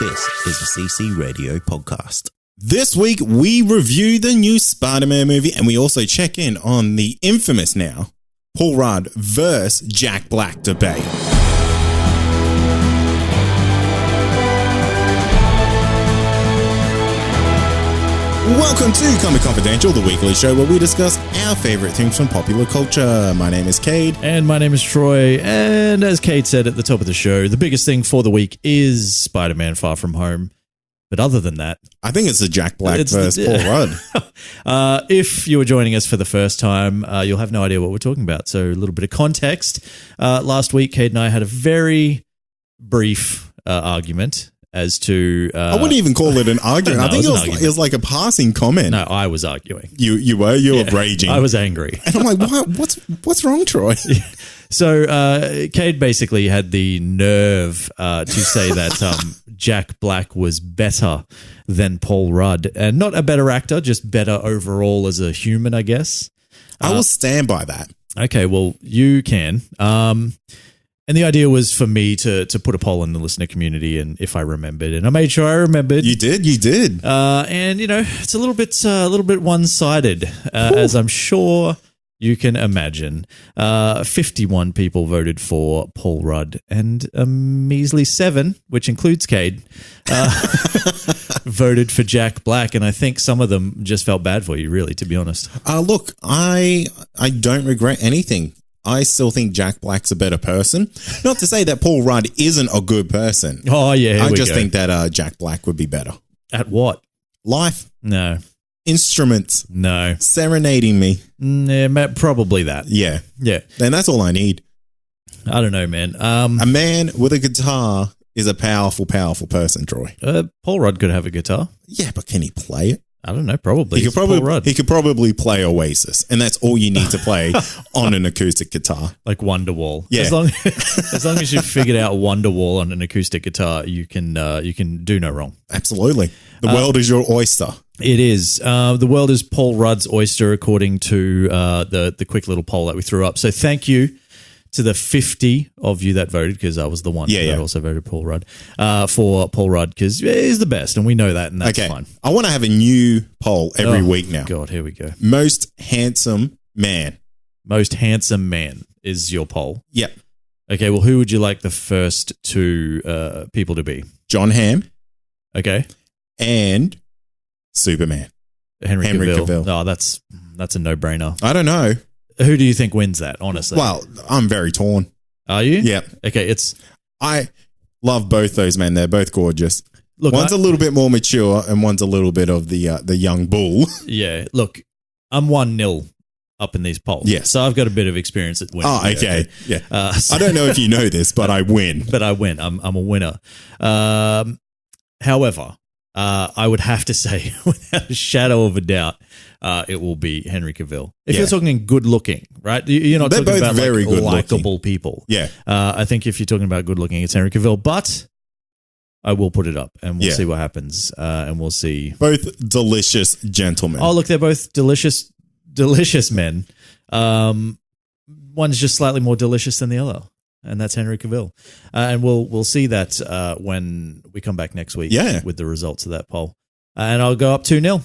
This is a CC Radio podcast. This week, we review the new Spider-Man movie, and we also check in on the infamous now Paul Rudd versus Jack Black debate. Welcome to Comic Confidential, the weekly show where we discuss our favorite things from popular culture. My name is Cade. And my name is Troy. And as Cade said at the top of the show, the biggest thing for the week is Spider-Man Far From Home. But other than that, I think it's the Jack Black versus Paul Rudd. If you were joining us for the first time, you'll have no idea what we're talking about. So a little bit of context. Last week, Cade and I had a very brief argument as to... I wouldn't even call it an argument. No, I think it was like a passing comment. No, I was arguing. You were raging. I was angry. And I'm like, what's wrong, Troy? So Cade basically had the nerve to say that Jack Black was better than Paul Rudd. And not a better actor, just better overall as a human, I guess. I will stand by that. Okay, well, you can. And the idea was for me to put a poll in the listener community, and if I remembered, and I made sure I remembered. You did. And it's a little bit one-sided, as I'm sure you can imagine. 51 people voted for Paul Rudd, and a measly 7, which includes Cade, voted for Jack Black. And I think some of them just felt bad for you, really, to be honest. Look, I don't regret anything. I still think Jack Black's a better person. Not to say that Paul Rudd isn't a good person. Oh, yeah, I just think that Jack Black would be better. At what? Life. No. Instruments. No. Serenading me. Yeah, probably that. Yeah. Yeah. And that's all I need. I don't know, man. A man with a guitar is a powerful, powerful person, Troy. Paul Rudd could have a guitar. Yeah, but can he play it? I don't know, probably. He could probably play Oasis, and that's all you need to play on an acoustic guitar. Like Wonderwall. Yeah. As long as you've figured out Wonderwall on an acoustic guitar, you can do no wrong. Absolutely. The world is your oyster. It is. The world is Paul Rudd's oyster, according to the quick little poll that we threw up. So thank you to the 50 of you that voted, because I was the one that also voted Paul Rudd, for Paul Rudd, because he's the best, and we know that, and that's fine. I want to have a new poll every week now. God, here we go. Most handsome man. Most handsome man is your poll. Yep. Okay, well, who would you like the first two people to be? John Hamm. Okay. And Superman. Henry Cavill. Oh, that's a no-brainer. I don't know. Who do you think wins that, honestly? Well, I'm very torn. Are you? Yeah. Okay, I love both those men. They're both gorgeous. Look, one's a little bit more mature, and one's a little bit of the young bull. Yeah. Look, I'm 1-0 up in these polls. Yes. So I've got a bit of experience at winning. Oh, okay. Yeah. I don't know if you know this, but I win. But I win. I'm a winner. However, I would have to say, without a shadow of a doubt, it will be Henry Cavill. If you're talking good looking, right? You're not talking about very good likable people. Yeah. I think if you're talking about good looking, it's Henry Cavill, but I will put it up and we'll see what happens. And we'll see. Both delicious gentlemen. Oh, look, they're both delicious men. One's just slightly more delicious than the other. And that's Henry Cavill. And we'll see that when we come back next week with the results of that poll. And I'll go up 2-0.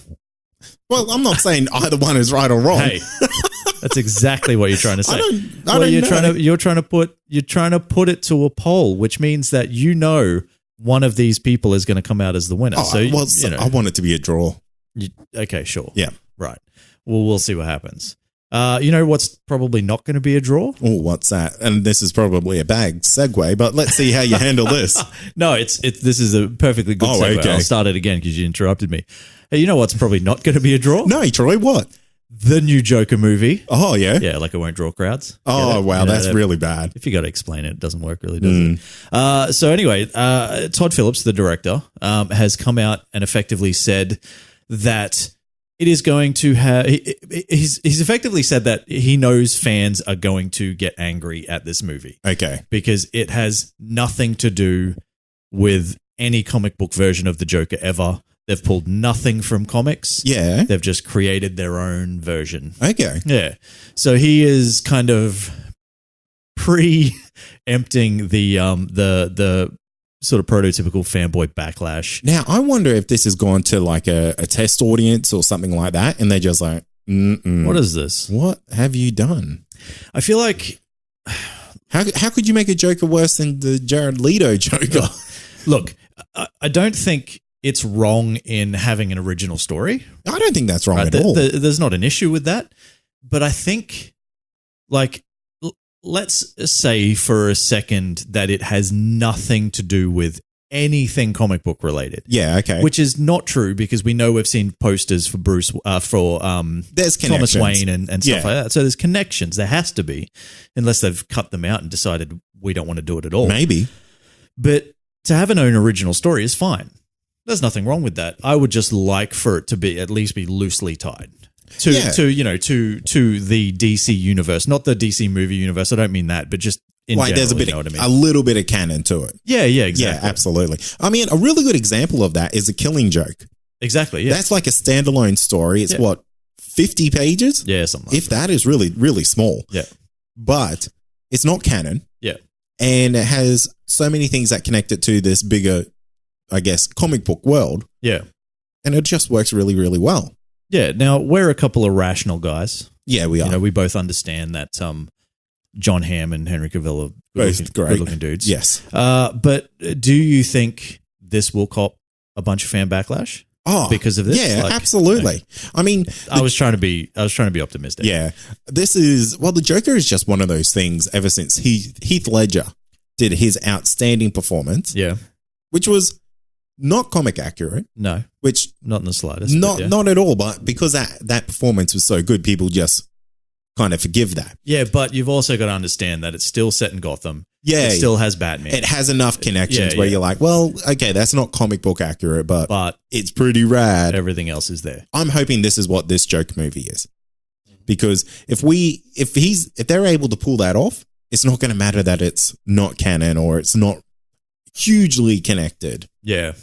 Well, I'm not saying either one is right or wrong. Hey, that's exactly what you're trying to say. You're trying to put it to a poll, which means that one of these people is going to come out as the winner. I want it to be a draw. Okay, sure. Yeah. Right. Well, we'll see what happens. You know what's probably not going to be a draw? Oh, what's that? And this is probably a bad segue, but let's see how you handle this. No, this is a perfectly good segue. Okay. I'll start it again because you interrupted me. Hey, you know what's probably not going to be a draw? No, Troy, what? The new Joker movie. Oh, yeah? Yeah, like it won't draw crowds. Oh, wow, that's really bad. If you got to explain it, it doesn't work really, does it? So anyway, Todd Phillips, the director, has come out and effectively said that it is going to have... He's effectively said that he knows fans are going to get angry at this movie. Okay. Because it has nothing to do with any comic book version of the Joker ever. They've pulled nothing from comics. Yeah. They've just created their own version. Okay. Yeah. So he is kind of preempting the sort of prototypical fanboy backlash. Now, I wonder if this has gone to like a test audience or something like that, and they're just like, what is this? What have you done? I feel like... How could you make a Joker worse than the Jared Leto Joker? Look, I don't think it's wrong in having an original story. I don't think that's wrong at all. There's not an issue with that. But I think, like, let's say for a second that it has nothing to do with anything comic book related. Yeah, okay. Which is not true because we know we've seen posters for Bruce, there's Thomas Wayne and stuff like that. So there's connections. There has to be, unless they've cut them out and decided we don't want to do it at all. Maybe. But to have an own original story is fine. There's nothing wrong with that. I would just like for it to be at least be loosely tied to the DC universe, not the DC movie universe. I don't mean that, but just in like general, there's a little bit of canon to it. Yeah, exactly. Yeah, absolutely. I mean, a really good example of that is A Killing Joke. Exactly, yeah. That's like a standalone story. It's 50 pages? Yeah, something like if that is really, really small. Yeah. But it's not canon. Yeah. And it has so many things that connect it to this bigger, I guess, comic book world. Yeah. And it just works really, really well. Yeah. Now, we're a couple of rational guys. Yeah, we are. You know, we both understand that John Hamm and Henry Cavill are good-looking dudes. Yes. But do you think this will cop a bunch of fan backlash? Because of this? Yeah, absolutely. I mean, I was trying to be optimistic. Yeah. The Joker is just one of those things ever since Heath Ledger did his outstanding performance. Yeah. Which was not comic accurate. No. Which not in the slightest. Not at all, but because that performance was so good, people just kind of forgive that. Yeah, but you've also got to understand that it's still set in Gotham. Yeah. It still has Batman. It has enough connections where you're like, well, okay, that's not comic book accurate, but it's pretty rad. Everything else is there. I'm hoping this is what this Joker movie is. Because if they're able to pull that off, it's not going to matter that it's not canon or it's not hugely connected. Yeah.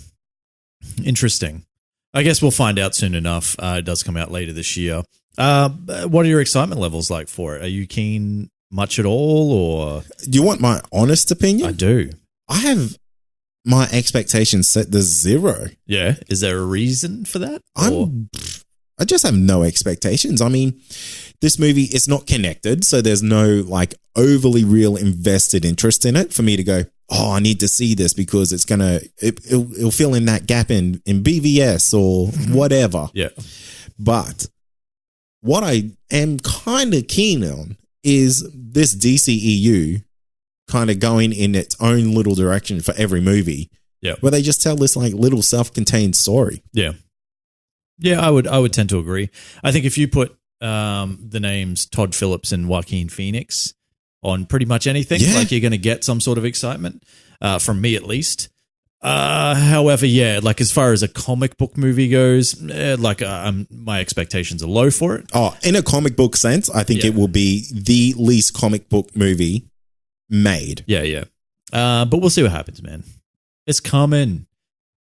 Interesting. I guess we'll find out soon enough. It does come out later this year. What are your excitement levels like for it? Are you keen much at all, or do you want my honest opinion? I do. I have my expectations set to 0. Yeah. Is there a reason for that? I just have no expectations. I mean, this movie is not connected, so there's no like overly real invested interest in it for me to go, oh, I need to see this because it'll fill in that gap in BVS or whatever. Yeah. But what I am kind of keen on is this DCEU kind of going in its own little direction for every movie. Yeah. Where they just tell this like little self-contained story. Yeah. Yeah, I would tend to agree. I think if you put the names Todd Phillips and Joaquin Phoenix on pretty much anything, like you're going to get some sort of excitement, from me at least. However, like as far as a comic book movie goes, my expectations are low for it. Oh, in a comic book sense, I think it will be the least comic book movie made. Yeah. But we'll see what happens, man. It's coming.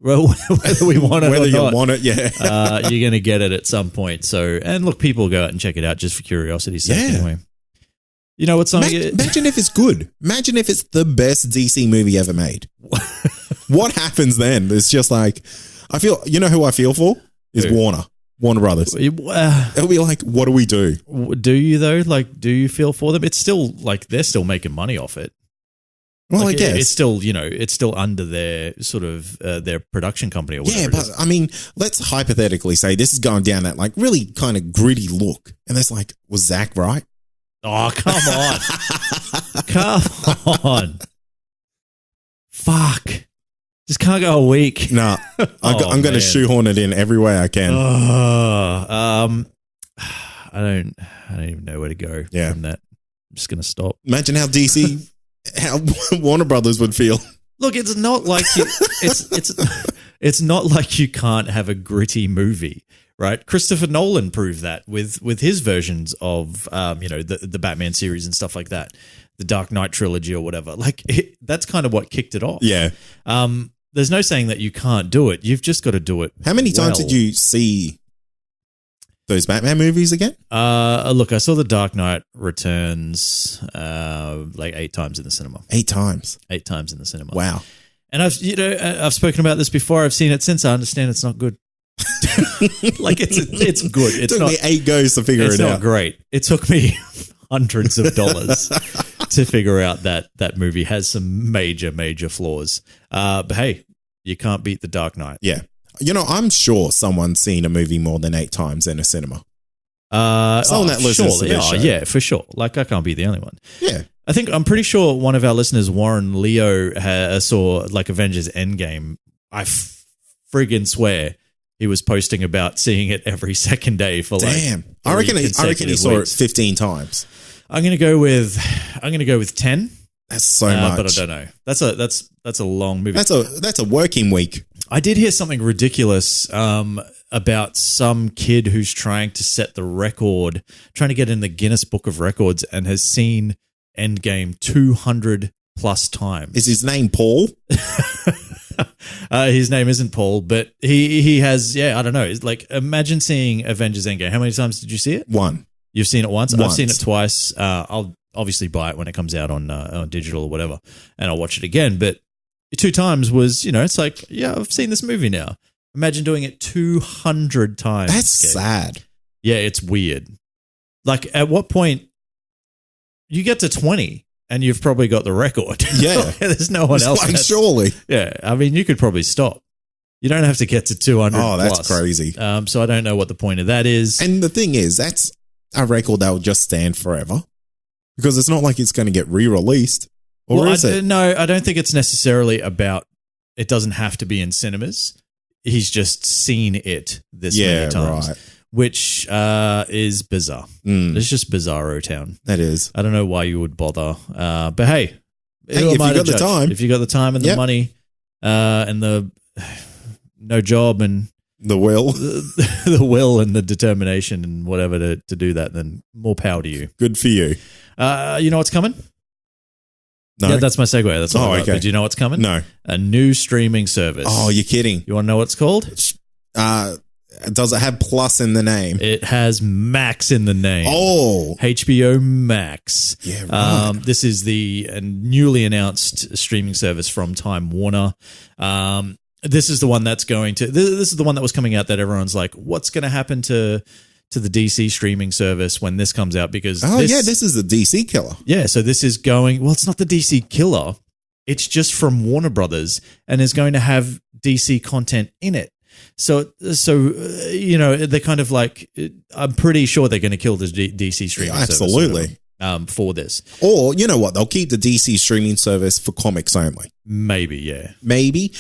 Well, whether we want it or not. Whether you want it, you're going to get it at some point. So, and look, people go out and check it out just for curiosity's sake anyway. You know what's something? Imagine if it's good. Imagine if it's the best DC movie ever made. What happens then? It's just like, you know who I feel for? Is Warner Brothers. It'll be like, what do we do? Do you though? Like, do you feel for them? It's still like they're still making money off it. Well, I guess it's still under their sort of their production company or whatever. Yeah, but I mean, let's hypothetically say this is going down that like really kind of gritty look, and it's like, was Zach right? Oh, come on, come on, fuck! Just can't go a week. No, I'm going to shoehorn it in every way I can. I don't even know where to go from that. I'm just going to stop. Imagine how Warner Brothers would feel. Look, it's not like it's not like you can't have a gritty movie, right? Christopher Nolan proved that with his versions of the Batman series and stuff like that, the Dark Knight trilogy or whatever. Like that's kind of what kicked it off. Yeah. There's no saying that you can't do it. You've just got to do it. How many times did you see those Batman movies again? Look, I saw The Dark Knight Returns like 8 times in the cinema. 8 times? 8 times in the cinema. Wow. And I've spoken about this before. I've seen it since. I understand it's not good. Like it's good. It's took me 8 goes to figure it out. It's not great. It took me hundreds of dollars to figure out that movie has some major flaws. But hey, you can't beat The Dark Knight. Yeah. I'm sure someone's seen a movie more than 8 times in a cinema. Someone that listens to this show. Yeah, for sure. Like, I can't be the only one. Yeah. I'm pretty sure one of our listeners, Warren Leo, saw like Avengers Endgame. I friggin' swear he was posting about seeing it every second day for like. Damn. I reckon he saw it 15 times. I'm gonna go with 10. That's so much. But I don't know. That's a long movie. That's a working week. I did hear something ridiculous about some kid who's trying to set the record, trying to get in the Guinness Book of Records, and has seen Endgame 200 plus times. Is his name Paul? His name isn't Paul, but he has. Yeah, I don't know. It's like, imagine seeing Avengers Endgame. How many times did you see it? 1. You've seen it once. I've seen it twice. I'll obviously buy it when it comes out on digital or whatever, and I'll watch it again. But 2 times was, it's like, yeah, I've seen this movie now. Imagine doing it 200 times. That's sad. Yeah, it's weird. Like, at what point you get to 20 and you've probably got the record? Yeah. There's no one else. Like, surely. Yeah. I mean, you could probably stop. You don't have to get to 200. Oh, that's plus. crazy. So I don't know what the point of that is. And the thing is, that's a record that will just stand forever, because it's not like it's going to get re-released. Or is it? No, I don't think it's necessarily about, it doesn't have to be in cinemas. He's just seen it this many times, right. Which is bizarre. It's just bizarro town. That is. I don't know why you would bother. But hey, if you got the time. If you got the time and the money and the no job and the will, the will and the determination and whatever to do that, then more power to you. Good for you. You know what's coming? No. Yeah, that's my segue. That's all. Okay. But do you know what's coming? No. A new streaming service. Oh, you're kidding. You want to know what it's called? Does it have plus in the name? It has Max in the name. Oh. HBO Max. Yeah, right. This is the newly announced streaming service from Time Warner. This is the one that's going to... This is the one that was coming out that everyone's like, what's going to happen to the DC streaming service when this comes out? Because this is the DC killer. Yeah, so this is going... Well, it's not the DC killer. It's just from Warner Brothers and is going to have DC content in it. So they're kind of like... I'm pretty sure they're going to kill the DC streaming service. Absolutely. For this. Or, you know what? They'll keep the DC streaming service for comics only. Maybe, yeah. Maybe.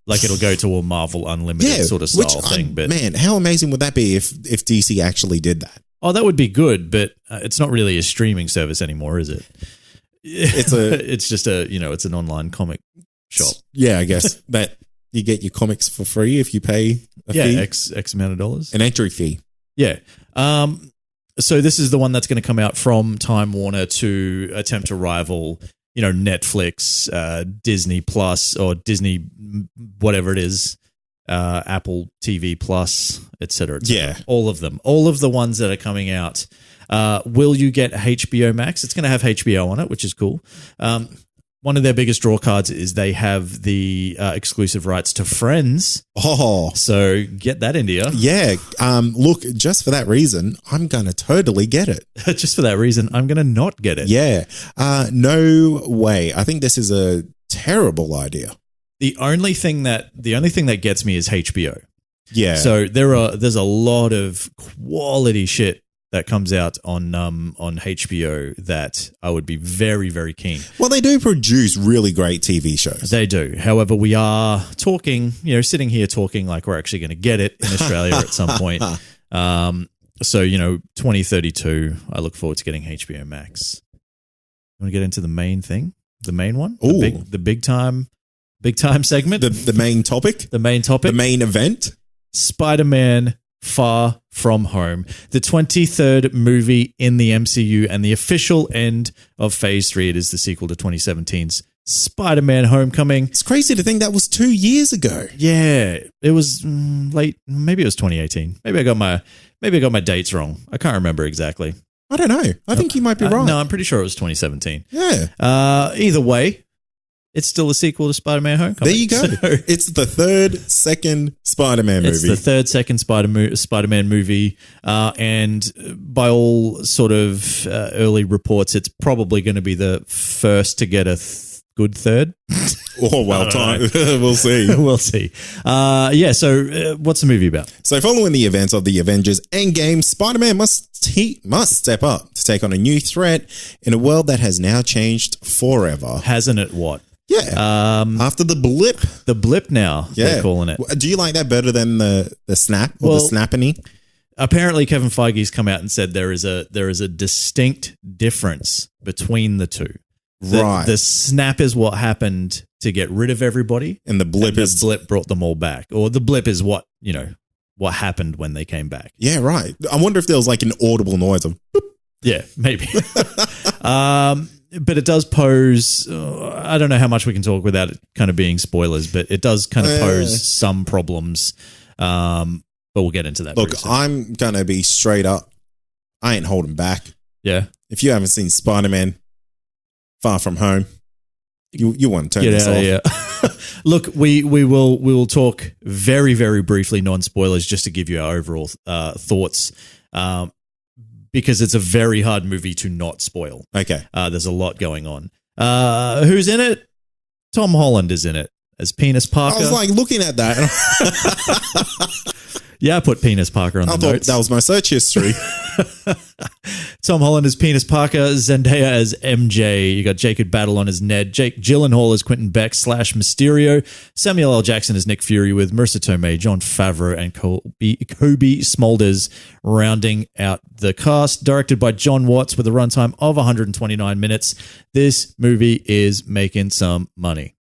Like it'll go to a Marvel Unlimited sort of style thing. But man, how amazing would that be if DC actually did that? Oh, that would be good, but it's not really a streaming service anymore, is it? It's just it's an online comic shop. Yeah, I guess. But you get your comics for free if you pay a fee. X amount of dollars. An entry fee. Yeah. So this is the one that's going to come out from Time Warner to attempt to rival, Netflix, Disney Plus, or Disney whatever it is, Apple TV Plus, etc. Yeah, all of them, all of the ones that are coming out. Will you get HBO Max? It's going to have HBO on it, which is cool. One of their biggest draw cards is they have the exclusive rights to Friends. Oh. So get that into you. Yeah. Look, just for that reason, I'm going to totally get it. Just for that reason, I'm going to not get it. Yeah. No way. I think this is a terrible idea. The only thing that gets me is HBO. Yeah. So there's a lot of quality shit that comes out on HBO that I would be very, very keen. Well, they do produce really great TV shows. They do. However, we are talking, sitting here talking like we're actually going to get it in Australia at some point. So, 2032, I look forward to getting HBO Max. You want to get into the main thing? The main one? Ooh. The big time segment? The main topic? The main topic? The main event? Spider-Man Far From Home, the 23rd movie in the MCU and the official end of Phase 3. It is the sequel to 2017's Spider-Man Homecoming. It's crazy to think that was 2 years ago. Yeah, it was late. Maybe it was 2018. Maybe I got my dates wrong. I can't remember exactly. I don't know. I think you might be right. No, I'm pretty sure it was 2017. Yeah. Either way, it's still a sequel to Spider-Man Homecoming. There you go. It's the second Spider-Man movie. It's the second Spider-Man movie. And by all sort of early reports, it's probably going to be the first to get a good third. Oh, well, time. We'll see. We'll see. So what's the movie about? So following the events of the Avengers Endgame, Spider-Man must step up to take on a new threat in a world that has now changed forever. Hasn't it what? Yeah. After the blip. The blip now, they're calling it. Do you like that better than the snap or the snappany? Apparently Kevin Feige's come out and said there is a distinct difference between the two. Right. The snap is what happened to get rid of everybody. And the blip brought them all back. Or the blip is what happened when they came back. Yeah, right. I wonder if there was like an audible noise of boop. Yeah, maybe. But it does pose, I don't know how much we can talk without it kind of being spoilers, but it does kind of pose some problems. But we'll get into that. Look, I'm going to be straight up. I ain't holding back. Yeah. If you haven't seen Spider-Man Far From Home, you want to turn this off. Yeah. Look, we will talk very, very briefly, non-spoilers, just to give you our overall thoughts, because it's a very hard movie to not spoil. Okay. There's a lot going on. Who's in it? Tom Holland is in it as Penis Parker. I was like looking at that. Yeah, I put Penis Parker on the notes. That was my search history. Tom Holland as Penis Parker, Zendaya as MJ. You got Jacob Batalon as Ned, Jake Gyllenhaal as Quentin Beck / Mysterio, Samuel L. Jackson as Nick Fury, with Marissa Tomei, Jon Favreau, and Kobe Smulders rounding out the cast. Directed by John Watts with a runtime of 129 minutes. This movie is making some money.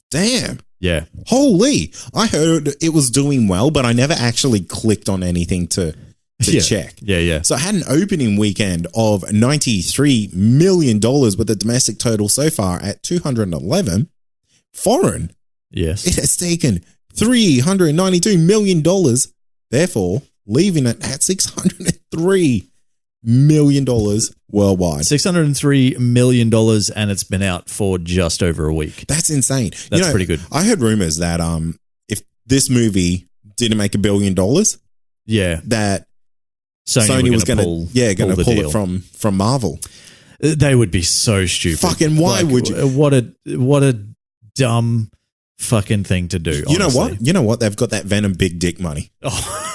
Damn. Yeah. Holy. I heard it was doing well, but I never actually clicked on anything to check. Yeah. So I had an opening weekend of $93 million with a domestic total so far at 211. Foreign. Yes. It has taken $392 million, therefore leaving it at $603 million worldwide. $603 million, and it's been out for just over a week. That's insane. That's pretty good. I heard rumors that if this movie didn't make $1 billion, that Sony was going to pull it from Marvel. They would be so stupid. Fucking why would you? What a dumb fucking thing to do. Honestly. You know what? They've got that Venom big dick money. Oh.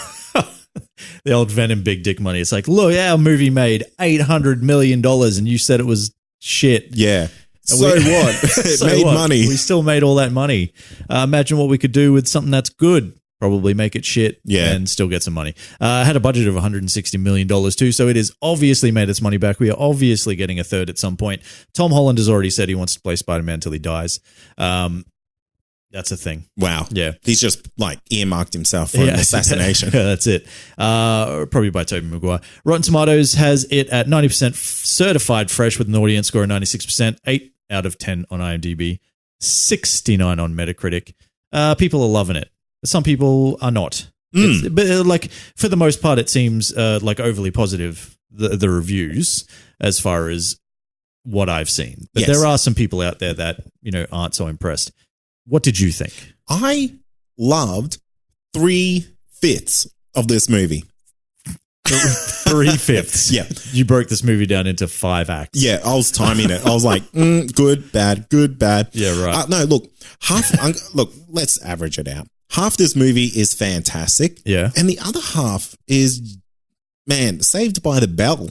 The old Venom big dick money. It's like, look, our movie made $800 million and you said it was shit. Yeah. So what? It made money. We still made all that money. Imagine what we could do with something that's good. Probably make it shit and still get some money. Had a budget of $160 million too, so it has obviously made its money back. We are obviously getting a third at some point. Tom Holland has already said he wants to play Spider-Man until he dies. That's a thing. Wow. Yeah. He's just like earmarked himself for an assassination. Yeah, that's it. Probably by Tobey Maguire. Rotten Tomatoes has it at 90% certified fresh with an audience score of 96%, 8 out of 10 on IMDb, 69 on Metacritic. People are loving it. Some people are not. But like for the most part, it seems like overly positive, the reviews, as far as what I've seen. But there are some people out there that, aren't so impressed. What did you think? I loved 3/5 of this movie. 3/5. Yeah. You broke this movie down into 5 acts. Yeah, I was timing it. I was like, good, bad, good, bad. Yeah, right. No, look, let's average it out. Half this movie is fantastic. Yeah. And the other half is, Saved by the Bell.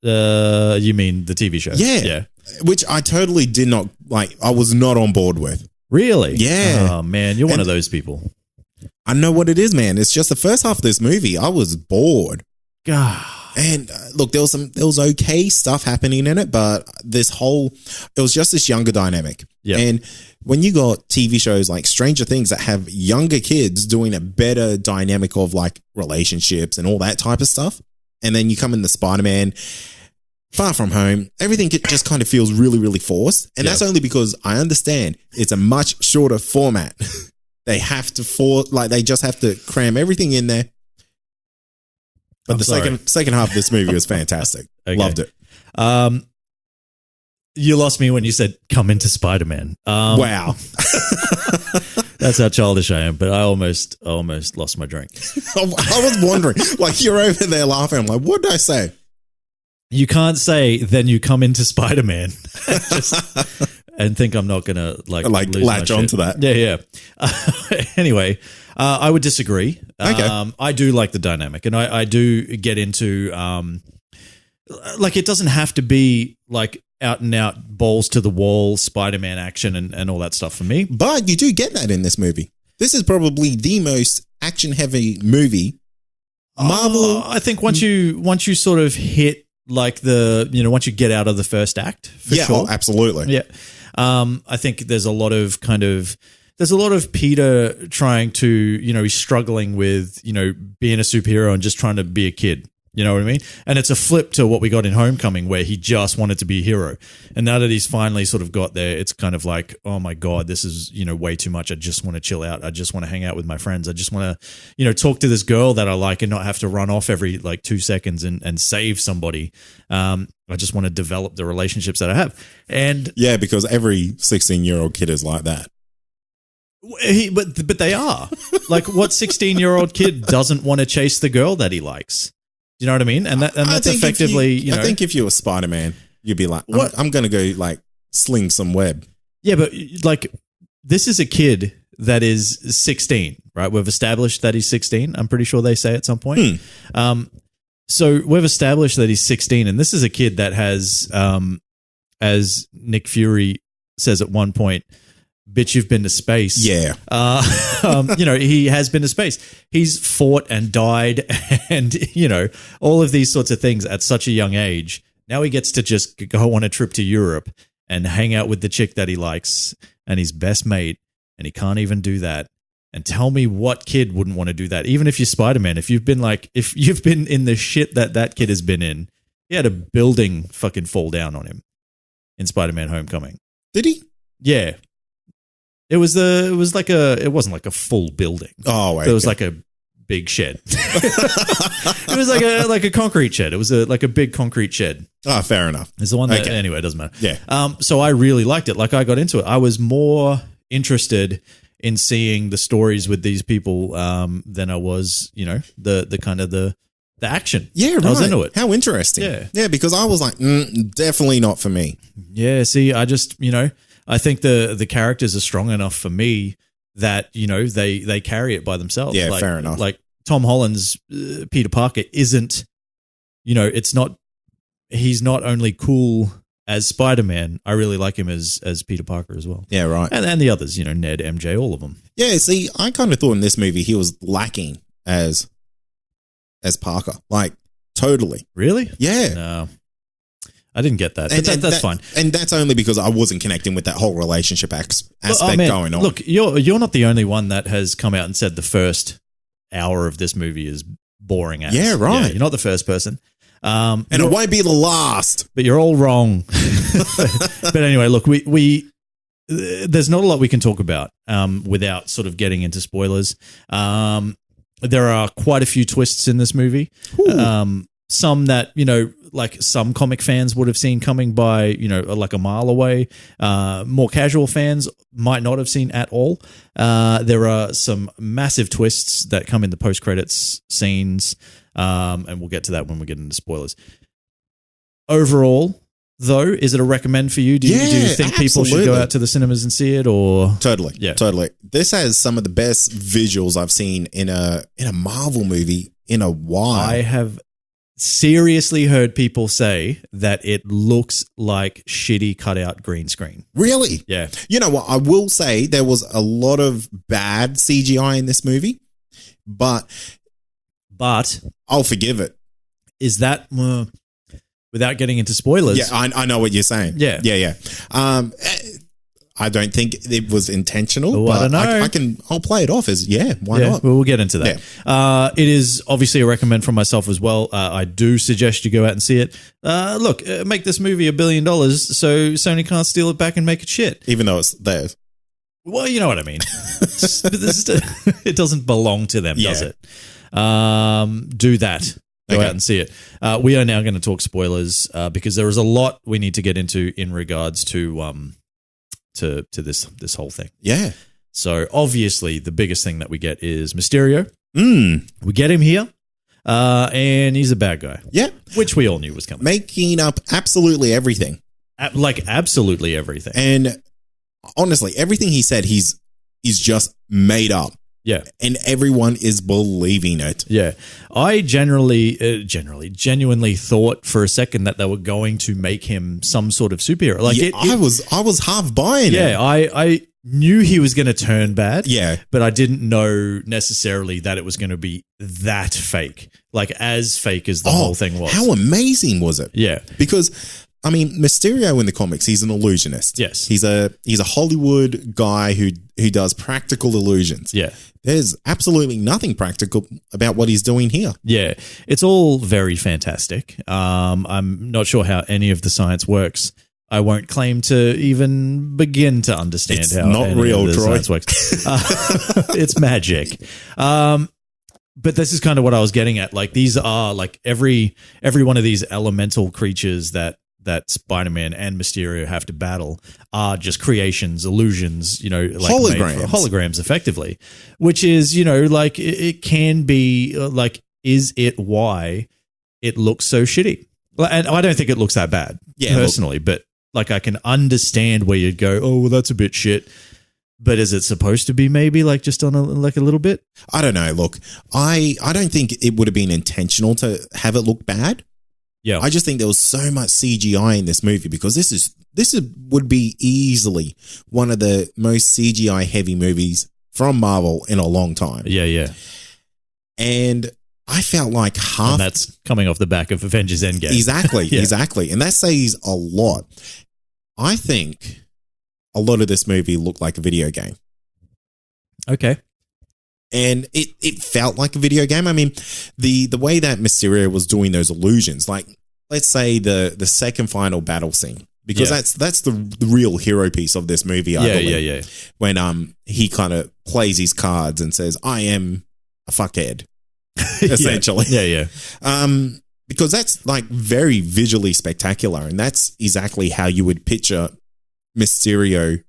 You mean the TV show? Yeah. Which I totally did not, I was not on board with. Really? Yeah. Oh, man, you're one of those people. I know what it is, man. It's just the first half of this movie, I was bored. God. And look, there was okay stuff happening in it, but it was just this younger dynamic. Yeah. And when you got TV shows like Stranger Things that have younger kids doing a better dynamic of like relationships and all that type of stuff, and then you come in the Spider-Man, Far From Home, everything just kind of feels really, really forced. And that's only because I understand it's a much shorter format. They have to they just have to cram everything in there. But second half of this movie was fantastic. Okay. Loved it. You lost me when you said come into Spider-Man. Wow. That's how childish I am, but I almost lost my drink. I was wondering, like, you're over there laughing. I'm like, what did I say? You can't say, then you come into Spider-Man and think I'm not going to like lose latch my onto shit. that. Yeah. Anyway, I would disagree. Okay. I do like the dynamic, and I do get into like, it doesn't have to be like out and out balls to the wall Spider-Man action and all that stuff for me. But you do get that in this movie. This is probably the most action heavy movie. Marvel. I think once you sort of hit like once you get out of the first act, for sure. Oh, absolutely. Yeah. I think there's a lot of Peter trying to, he's struggling with, being a superhero and just trying to be a kid. You know what I mean? And it's a flip to what we got in Homecoming, where he just wanted to be a hero. And now that he's finally sort of got there, it's kind of like, oh my God, this is, way too much. I just want to chill out. I just want to hang out with my friends. I just want to, talk to this girl that I like and not have to run off every like 2 seconds and save somebody. I just want to develop the relationships that I have. And yeah, because every 16-year-old kid is like that. But they are. Like, what 16-year-old kid doesn't want to chase the girl that he likes? You know what I mean? And that's effectively, I think if you were Spider-Man, you'd be like, I'm going to go like sling some web. Yeah, but like, this is a kid that is 16, right? We've established that he's 16. I'm pretty sure they say at some point. So we've established that he's 16, and this is a kid that has, as Nick Fury says at one point, bitch, you've been to space. Yeah. He has been to space. He's fought and died and, all of these sorts of things at such a young age. Now he gets to just go on a trip to Europe and hang out with the chick that he likes and his best mate, and he can't even do that. And tell me what kid wouldn't want to do that? Even if you're Spider-Man, if you've been in the shit that kid has been in, he had a building fucking fall down on him in Spider-Man Homecoming. Did he? Yeah. It wasn't like a full building. Oh, okay. It was like a big shed. It was like a concrete shed. It was like a big concrete shed. Oh, fair enough. It's the one that, anyway, it doesn't matter. Yeah. So I really liked it. Like, I got into it. I was more interested in seeing the stories with these people than I was, the kind of the action. Yeah, right. I was into it. How interesting. Yeah. Yeah, because I was like, definitely not for me. Yeah, see, I just, I think the characters are strong enough for me that, they carry it by themselves. Yeah, fair enough. Like Tom Holland's Peter Parker isn't, he's not only cool as Spider-Man, I really like him as Peter Parker as well. Yeah, right. And the others, Ned, MJ, all of them. Yeah, see, I kind of thought in this movie he was lacking as Parker. Like, totally. Really? Yeah. No. I didn't get that. But that's fine. And that's only because I wasn't connecting with that whole relationship aspect going on. Look, you're not the only one that has come out and said the first hour of this movie is boring as. Yeah, right. Yeah, you're not the first person. And it won't be the last. But you're all wrong. But anyway, look, we there's not a lot we can talk about without sort of getting into spoilers. There are quite a few twists in this movie. Some that, like some comic fans would have seen coming by, like a mile away. More casual fans might not have seen at all. There are some massive twists that come in the post-credits scenes, and we'll get to that when we get into spoilers. Overall, though, is it a recommend for you? Do you think people should go out to the cinemas and see it? Or Totally. Yeah. Totally. This has some of the best visuals I've seen in a Marvel movie in a while. I have seriously heard people say that it looks like shitty cutout green screen. Really? Yeah. You know what? I will say there was a lot of bad CGI in this movie, but I'll forgive it. Is that without getting into spoilers? Yeah, I know what you're saying. Yeah. Yeah. I don't think it was intentional, I don't know. I'll play it off as, why not? Well, we'll get into that. Yeah. It is obviously a recommend from myself as well. I do suggest you go out and see it. Look, make this movie $1 billion so Sony can't steal it back and make it shit. Even though it's theirs. Well, you know what I mean. It doesn't belong to them, does it? Do that. Go Okay. out and see it. We are now going to talk spoilers because there is a lot we need to get into in regards to this whole thing. Yeah. So obviously, the biggest thing that we get is Mysterio. Mm. We get him here, and he's a bad guy. Yeah. Which we all knew was coming. Making up absolutely everything. Like absolutely everything. And honestly, everything he said, he's just made up. Yeah. And everyone is believing it. Yeah. I genuinely thought for a second that they were going to make him some sort of superhero. Like Yeah, I was half buying it. Yeah, I knew he was going to turn bad. Yeah. But I didn't know necessarily that it was going to be that fake. Like as fake as the whole thing was. How amazing was it? Yeah. Because I mean, Mysterio in the comics, he's an illusionist. Yes. He's a Hollywood guy who does practical illusions. Yeah. There's absolutely nothing practical about what he's doing here. Yeah. It's all very fantastic. I'm not sure how any of the science works. I won't claim to even begin to understand It's how not any real, of the Troy. science works. It's magic. But this is kind of what I was getting at. Like these are like every one of these elemental creatures that Spider-Man and Mysterio have to battle are just creations, illusions, like holograms effectively, which is, like it can be like, is it why it looks so shitty? And I don't think it looks that bad personally, but like I can understand where you'd go, oh, well, that's a bit shit. But is it supposed to be maybe like just on a little bit? I don't know. Look, I don't think it would have been intentional to have it look bad. Yeah. I just think there was so much CGI in this movie because this would be easily one of the most CGI heavy movies from Marvel in a long time. Yeah, yeah. And I felt like half... And that's coming off the back of Avengers Endgame. Exactly, Yeah. exactly. And that says a lot. I think a lot of this movie looked like a video game. Okay. And it felt like a video game. I mean, the way that Mysterio was doing those illusions, like let's say the second final battle scene, because that's the real hero piece of this movie. I believe. Yeah. When he kind of plays his cards and says, "I am a fuckhead," essentially. Yeah. Because that's like very visually spectacular, and that's exactly how you would picture Mysterio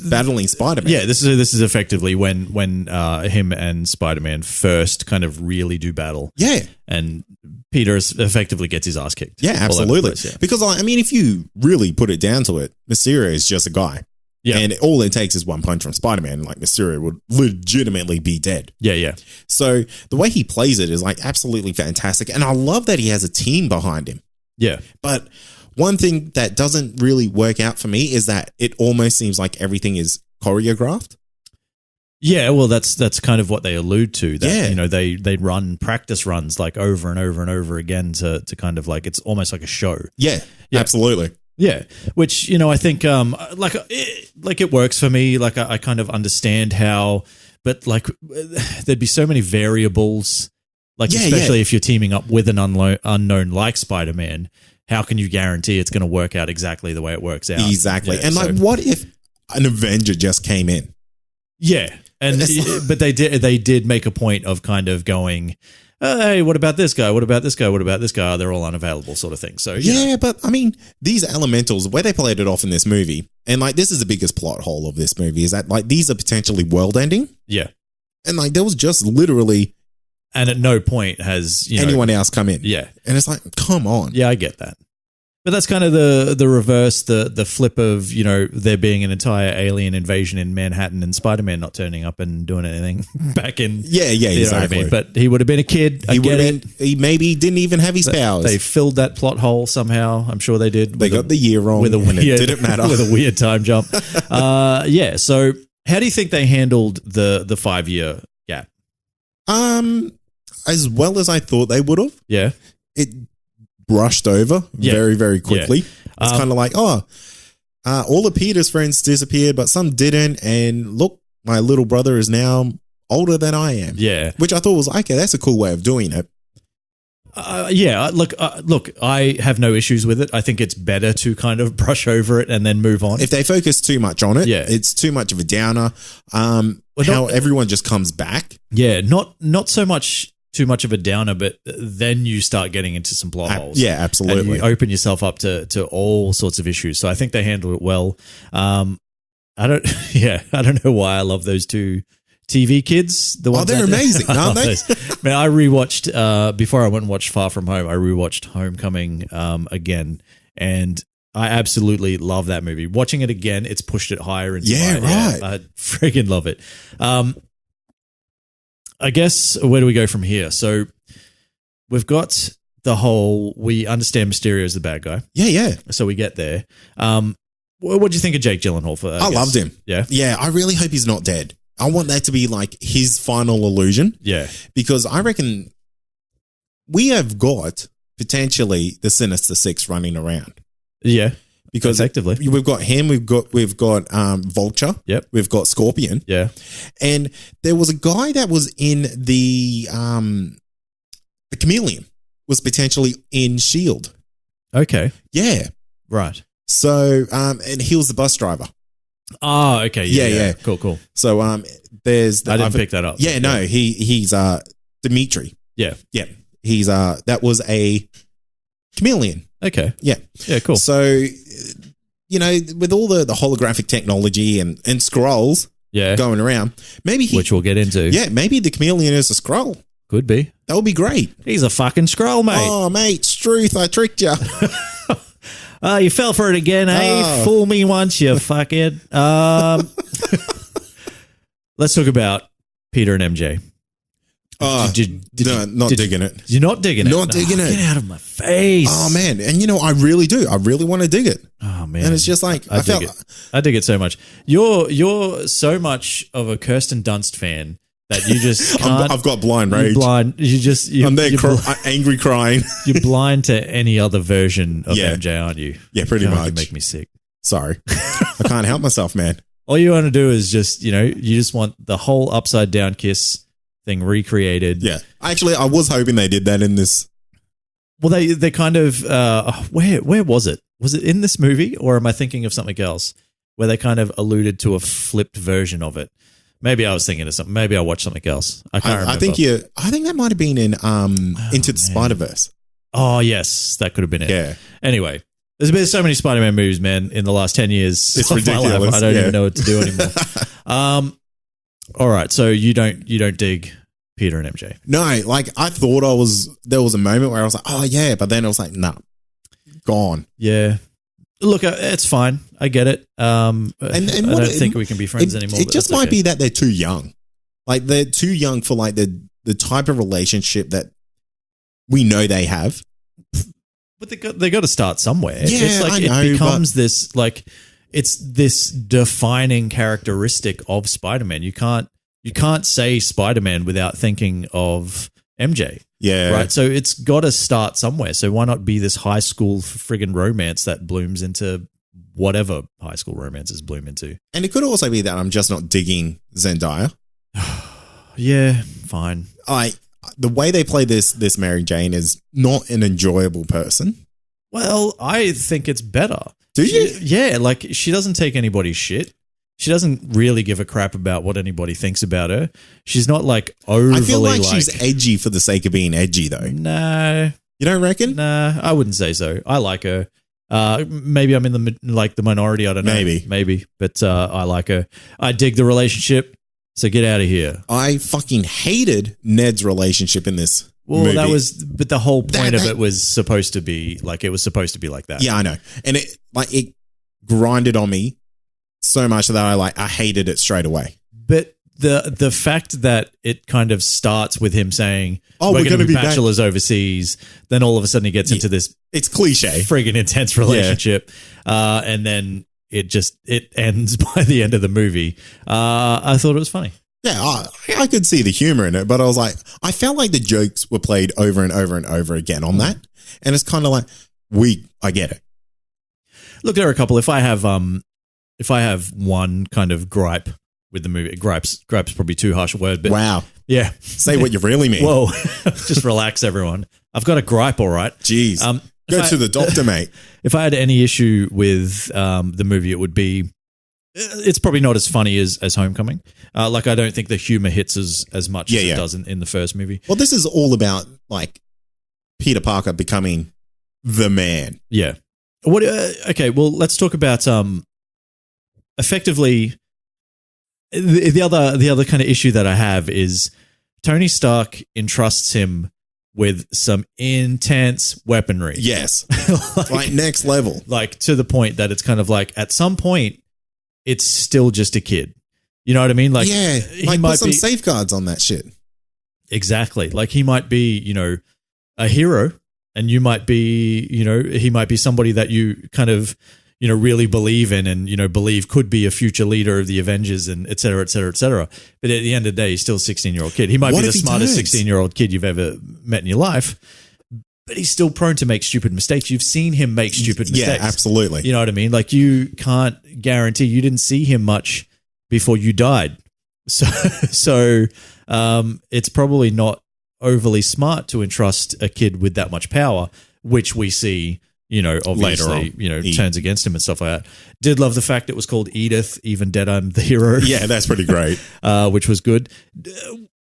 battling Spider-Man. Yeah, this is effectively when him and Spider-Man first kind of really do battle. Yeah. And Peter effectively gets his ass kicked. Yeah, all over the absolutely. place, yeah. Because, I mean, if you really put it down to it, Mysterio is just a guy. Yeah. And all it takes is one punch from Spider-Man, like Mysterio would legitimately be dead. Yeah. So the way he plays it is like absolutely fantastic. And I love that he has a team behind him. Yeah. But one thing that doesn't really work out for me is that it almost seems like everything is choreographed. Yeah, well, that's kind of what they allude to. That, Yeah. they run practice runs like over and over and over again to kind of like, it's almost like a show. Yeah. Absolutely. Yeah, which, I think like it works for me. Like I kind of understand how, but like there'd be so many variables. Like especially if you're teaming up with an unknown like Spider-Man, how can you guarantee it's going to work out exactly the way it works out? Exactly. Yeah, and like, what if an Avenger just came in? Yeah, but they did make a point of kind of going, hey, what about this guy? What about this guy? What about this guy? They're all unavailable, sort of thing. So yeah, but I mean, these elementals, the way they played it off in this movie, and like this is the biggest plot hole of this movie, is that like these are potentially world ending. Yeah, and like there was just literally, and at no point has anyone else come in. Yeah, and it's like, come on. Yeah, I get that. But that's kind of the reverse, the flip of, there being an entire alien invasion in Manhattan and Spider-Man not turning up and doing anything back in. Yeah, exactly. What I mean? But he would have been a kid. He maybe didn't even have his powers. They filled that plot hole somehow. I'm sure they did. They got the year wrong and it didn't matter. With a weird time jump. Yeah, so how do you think they handled the 5-year gap? As well as I thought they would have. Yeah. It brushed over very, very quickly. Yeah. It's kind of like, all of Peter's friends disappeared, but some didn't. And look, my little brother is now older than I am. Yeah. Which I thought was, okay, that's a cool way of doing it. Look, I have no issues with it. I think it's better to kind of brush over it and then move on. If they focus too much on it, it's too much of a downer. How everyone just comes back. Yeah, not so much too much of a downer, but then you start getting into some plot holes. Yeah, absolutely. And you open yourself up to all sorts of issues. So I think they handled it well. I don't know why I love those two TV kids. They're amazing, aren't they? Man, I rewatched before I went and watched Far From Home. I rewatched Homecoming again, and I absolutely love that movie. Watching it again, it's pushed it higher. Right. I friggin' love it. I guess where do we go from here? So we've got the whole. We understand Mysterio is the bad guy. Yeah. So we get there. What do you think of Jake Gyllenhaal for that? I loved him. Yeah. I really hope he's not dead. I want that to be like his final illusion. Yeah. Because I reckon we have got potentially the Sinister Six running around. Yeah. Because effectively we've got him, we've got Vulture. Yep. We've got Scorpion. Yeah. And there was a guy that was in the Chameleon was potentially in S.H.I.E.L.D. Okay. Yeah. Right. So and he was the bus driver. Oh, okay. Yeah. Cool. So there's I didn't pick that up. Yeah, no, he's Dimitri. Yeah. He's that was a chameleon. Okay. Yeah, cool. So with all the holographic technology and scrolls going around, maybe which we'll get into. Yeah, maybe the chameleon is a scroll. Could be. That would be great. He's a fucking scroll, mate. Oh, mate, Struth, I tricked you. Oh, you fell for it again, eh? Oh. Fool me once, you fuckhead. Let's talk about Peter and MJ. Not digging it. You're not digging it? Not digging it. Get out of my face. Oh, man. And I really do. I really want to dig it. Oh, man. And it's just like, I dig it so much. You're so much of a Kirsten Dunst fan that you just can't. I've got blind rage. I'm there angry crying. You're blind to any other version of MJ, aren't you? Yeah, pretty much. You make me sick. Sorry. I can't help myself, man. All you want to do is just, you just want the whole upside down kiss thing recreated. Yeah. Actually, I was hoping they did that in this. Well, they kind of, where was it? Was it in this movie, or am I thinking of something else where they kind of alluded to a flipped version of it? Maybe I was thinking of something. Maybe I watched something else. I can't remember. I think that might have been in Into the Spider-Verse. Oh, yes. That could have been it. Yeah. Anyway, there's been so many Spider-Man movies, man, in the last 10 years. It's ridiculous. My life. I don't even know what to do anymore. All right. So you don't dig Peter and MJ? No, I thought there was a moment where I was like, oh, yeah. But then I was like, nah, gone. Yeah. Look, it's fine. I get it. I don't think we can be friends anymore. It just might be that they're too young. Like, they're too young for like the type of relationship that we know they have. But they got to start somewhere. Yeah, it's like I know, it becomes this like it's this defining characteristic of Spider-Man. You can't say Spider-Man without thinking of MJ. Yeah. Right. So it's got to start somewhere. So why not be this high school friggin' romance that blooms into whatever high school romances bloom into? And it could also be that I'm just not digging Zendaya. Yeah, fine. The way they play this Mary Jane is not an enjoyable person. Well, I think it's better. Do you? Yeah, like she doesn't take anybody's shit. She doesn't really give a crap about what anybody thinks about her. She's not like overly. I feel like she's edgy for the sake of being edgy, though. No, you don't reckon? Nah, I wouldn't say so. I like her. Maybe I'm in the minority. I don't know. Maybe, but I like her. I dig the relationship. So get out of here. I fucking hated Ned's relationship in this. Well, movie. but the whole point of it was supposed to be like, it was supposed to be like that. Yeah, I know. And it grinded on me so much that I hated it straight away. But the fact that it kind of starts with him saying, "Oh, we're going to be bachelors overseas," then all of a sudden he gets into this, it's cliche, friggin' intense relationship, and then it ends by the end of the movie. I thought it was funny. Yeah, I could see the humor in it, but I felt like the jokes were played over and over and over again on that, and it's kind of like I get it. Look, there are a couple. If I have one kind of gripe with the movie, gripe's probably too harsh a word, but wow, yeah, say what you really mean. Whoa, just relax, everyone. I've got a gripe, all right. Jeez, go to the doctor, mate. If I had any issue with the movie, it would be it's probably not as funny as Homecoming. Like, I don't think the humor hits as much as it does in the first movie. Well, this is all about, like, Peter Parker becoming the man. Yeah. What? Okay, well, let's talk about effectively the other kind of issue that I have is Tony Stark entrusts him with some intense weaponry. Yes. like next level. Like, to the point that it's kind of like, at some point, it's still just a kid. You know what I mean? Like, yeah, he like might put some be, safeguards on that shit. Exactly. Like, he might be, you know, a hero, and you might be, you know, he might be somebody that you kind of, you know, really believe in and, you know, believe could be a future leader of the Avengers and et cetera, et cetera, et cetera. But at the end of the day, he's still a 16-year-old kid. He might be the smartest 16-year-old kid you've ever met in your life, but he's still prone to make stupid mistakes. You've seen him make stupid mistakes. Yeah, absolutely. You know what I mean? Like, you can't guarantee, you didn't see him much before you died. So it's probably not overly smart to entrust a kid with that much power, which we see, you know, obviously, you know, turns against him and stuff like that. Did love the fact it was called Edith, even dead I'm the hero. Yeah, that's pretty great. Which was good.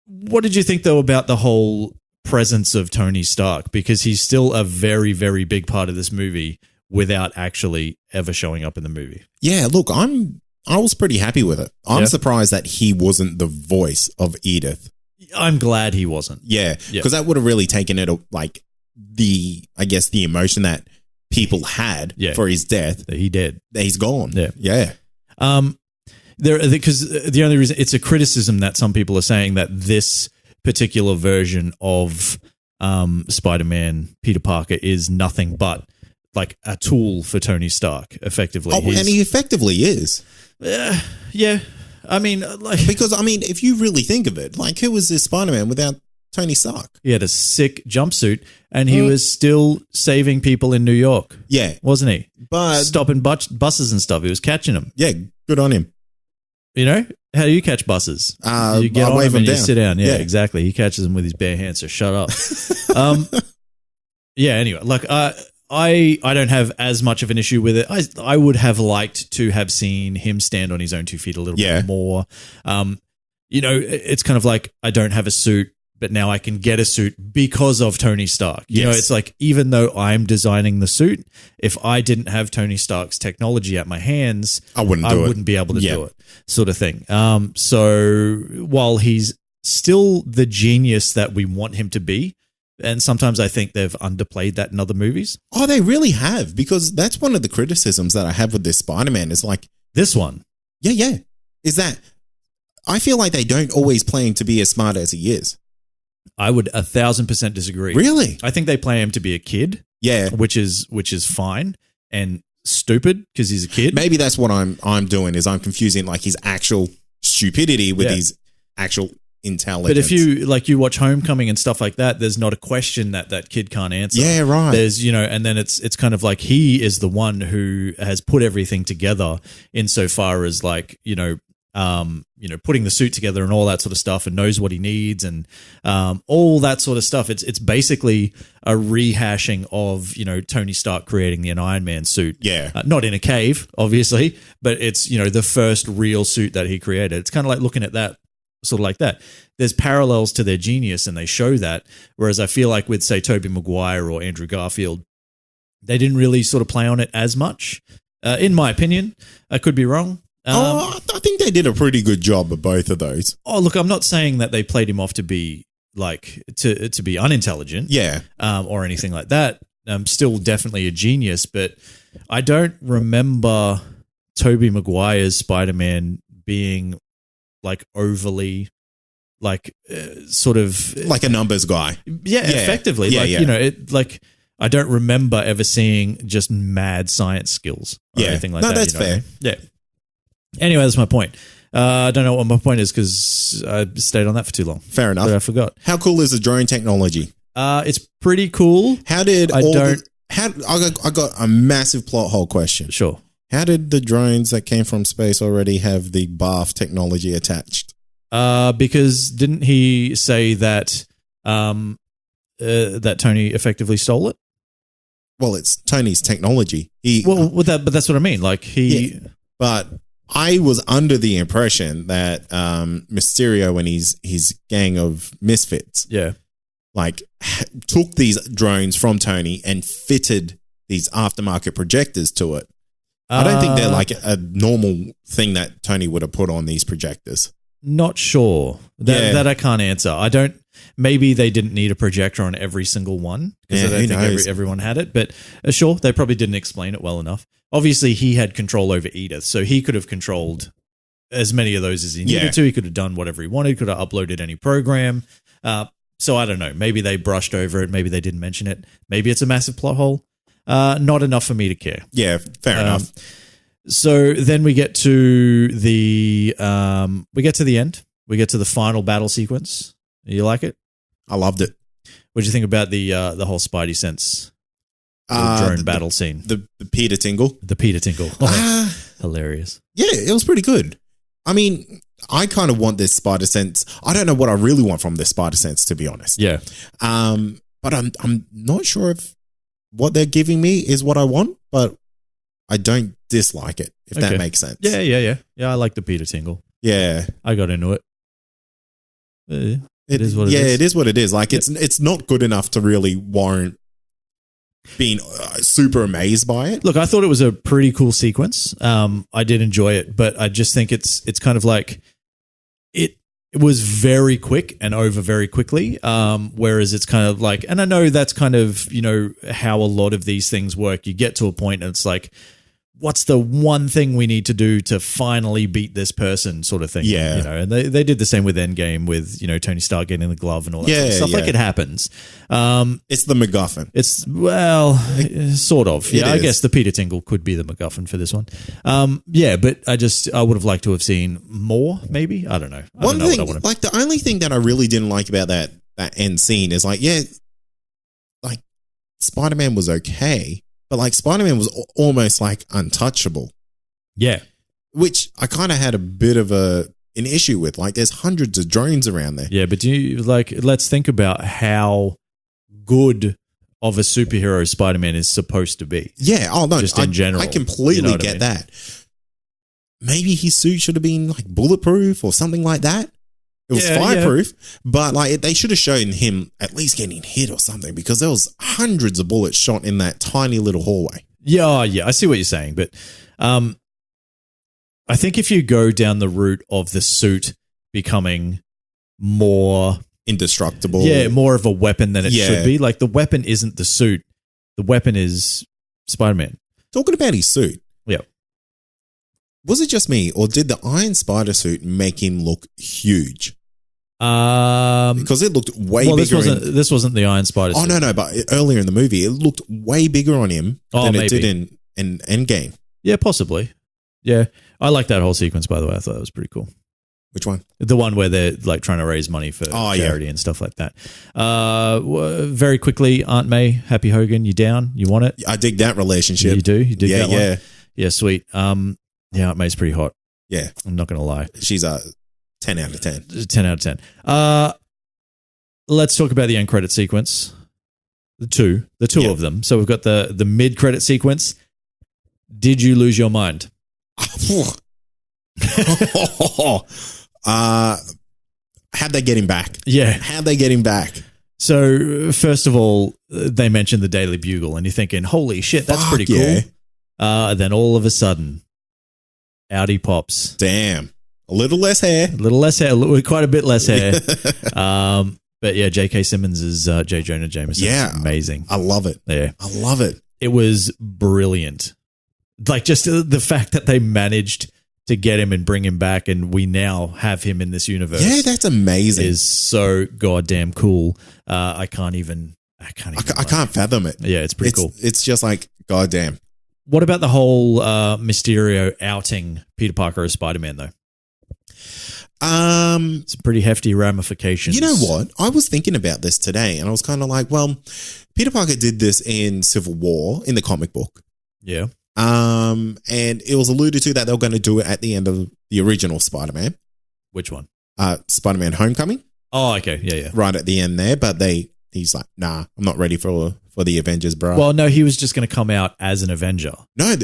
What did you think, though, about the whole presence of Tony Stark? Because he's still a very, very big part of this movie without actually ever showing up in the movie. Yeah, look, I was pretty happy with it. I'm surprised that he wasn't the voice of Edith. I'm glad he wasn't. Yeah, because that would have really taken it, like, the emotion that people had for his death. He did. He's gone. Yeah. Because the only reason, it's a criticism that some people are saying that this particular version of Spider-Man Peter Parker is nothing but like a tool for Tony Stark, effectively. And he effectively is. Yeah. I mean, like, because, I mean, if you really think of it, like, who was this Spider-Man without Tony Stark? He had a sick jumpsuit and he was still saving people in New York. Yeah. Wasn't he? But stopping buses and stuff. He was catching them. Yeah, good on him. You know, how do you catch buses? You get on them and you sit down. Yeah, exactly. He catches them with his bare hands, so shut up. Yeah, anyway, like, I don't have as much of an issue with it. I would have liked to have seen him stand on his own 2 feet a little bit more. You know, it's kind of like, I don't have a suit, but now I can get a suit because of Tony Stark. You know, it's like, even though I'm designing the suit, if I didn't have Tony Stark's technology at my hands, I wouldn't be able to do it, sort of thing. So while he's still the genius that we want him to be, and sometimes I think they've underplayed that in other movies. Oh, they really have, because that's one of the criticisms that I have with this Spider-Man is like... This one. Yeah. Is that I feel like they don't always play him to be as smart as he is. I would 1,000% disagree. Really? I think they play him to be a kid. Yeah. Which is fine and stupid because he's a kid. Maybe that's what I'm doing is I'm confusing like his actual stupidity with his actual intelligence. But if you watch Homecoming and stuff like that, there's not a question that kid can't answer. Yeah, right. There's, and then it's kind of like he is the one who has put everything together insofar as like, putting the suit together and all that sort of stuff and knows what he needs and all that sort of stuff. It's basically a rehashing of, Tony Stark creating an Iron Man suit. Yeah. Not in a cave, obviously, but it's, the first real suit that he created. It's kind of like looking at that sort of like that. There's parallels to their genius and they show that. Whereas I feel like with, say, Tobey Maguire or Andrew Garfield, they didn't really sort of play on it as much, in my opinion. I could be wrong. I think they did a pretty good job of both of those. Oh, look, I'm not saying that they played him off to be like to be unintelligent, or anything like that. Still definitely a genius, but I don't remember Tobey Maguire's Spider-Man being like overly like sort of like a numbers guy. Yeah, effectively. I don't remember ever seeing just mad science skills or anything like that. No, that's fair. Yeah. Anyway, that's my point. I don't know what my point is because I stayed on that for too long. Fair enough. But I forgot. How cool is the drone technology? It's pretty cool. I got a massive plot hole question. Sure. How did the drones that came from space already have the bath technology attached? Because didn't he say that that Tony effectively stole it? Well, it's Tony's technology. But that's what I mean. Like but I was under the impression that Mysterio and his gang of misfits, like took these drones from Tony and fitted these aftermarket projectors to it. I don't think they're like a normal thing that Tony would have put on these projectors. Not sure. That I can't answer. I don't. Maybe they didn't need a projector on every single one because I don't think everyone had it. But sure, they probably didn't explain it well enough. Obviously, he had control over Edith, so he could have controlled as many of those as he needed to. He could have done whatever he wanted. Could have uploaded any program. So I don't know. Maybe they brushed over it. Maybe they didn't mention it. Maybe it's a massive plot hole. Not enough for me to care. Yeah, fair enough. So then we get to the end. We get to the final battle sequence. You like it? I loved it. What did you think about the whole Spidey Sense drone battle scene? The Peter Tingle. The Peter Tingle. Oh, hilarious. Yeah, it was pretty good. I mean, I kind of want this Spider Sense. I don't know what I really want from this Spider Sense, to be honest. Yeah. But I'm not sure if what they're giving me is what I want, but I don't dislike it, if that makes sense. Yeah. Yeah, I like the Peter Tingle. Yeah. I got into it. It is what it is. Yeah, it is what it is. Like, it's not good enough to really warrant being super amazed by it. Look, I thought it was a pretty cool sequence. I did enjoy it, but I just think it's kind of like it was very quick and over very quickly. Whereas it's kind of like, and I know that's kind of, how a lot of these things work. You get to a point and it's like, what's the one thing we need to do to finally beat this person sort of thing. Yeah. And they did the same with Endgame with, Tony Stark getting the glove and all that sort of stuff. Like it happens. It's the MacGuffin. It's, sort of. Yeah, I guess the Peter Tingle could be the MacGuffin for this one. But I would have liked to have seen more, maybe. I don't know. One thing, like the only thing that I really didn't like about that end scene is like, like Spider-Man was okay. But like Spider-Man was almost like untouchable. Yeah. Which I kind of had a bit of an issue with. Like there's hundreds of drones around there. Yeah, but let's think about how good of a superhero Spider-Man is supposed to be. Yeah. Oh no. Just in general. I completely get that. Maybe his suit should have been like bulletproof or something like that. It was fireproof, but like they should have shown him at least getting hit or something because there was hundreds of bullets shot in that tiny little hallway. Yeah, I see what you're saying, but I think if you go down the route of the suit becoming more indestructible, more of a weapon than it should be. Like the weapon isn't the suit; the weapon is Spider-Man. Talking about his suit, yeah. Was it just me, or did the Iron Spider suit make him look huge? Because it looked way bigger. This wasn't the Iron Spider suit. Oh, no, but earlier in the movie, it looked way bigger on him than it did in Endgame. Yeah, possibly. Yeah, I like that whole sequence, by the way. I thought that was pretty cool. Which one? The one where they're like trying to raise money for charity and stuff like that. Very quickly, Aunt May, Happy Hogan, you down? You want it? I dig that relationship. You do? You dig that one? Yeah. Yeah, sweet. Yeah, Aunt May's pretty hot. Yeah. I'm not going to lie. She's a 10 out of 10. 10 out of 10. Let's talk about the end credit sequence. The two of them. So we've got the mid-credit sequence. Did you lose your mind? How'd they get him back? Yeah. How'd they get him back? So, first of all, they mentioned the Daily Bugle, and you're thinking, holy shit, that's pretty cool. Yeah. Then all of a sudden, out he pops. Damn. A little less hair. Quite a bit less hair. But yeah, J.K. Simmons is J. Jonah Jameson. Yeah. Amazing. I love it. Yeah. I love it. It was brilliant. Like, just the fact that they managed to get him and bring him back, and we now have him in this universe. Yeah, that's amazing. Is so goddamn cool. I can't fathom it. Yeah, it's pretty cool. It's just like, goddamn. What about the whole Mysterio outing Peter Parker as Spider-Man, though? It's pretty hefty ramifications. You know what? I was thinking about this today, and I was kind of like, well, Peter Parker did this in Civil War in the comic book. Yeah. And it was alluded to that they were going to do it at the end of the original Spider-Man. Which one? Spider-Man Homecoming. Oh, okay. Yeah. Right at the end there, but he's like, nah, I'm not ready for the Avengers, bro. Well, no, he was just going to come out as an Avenger. No,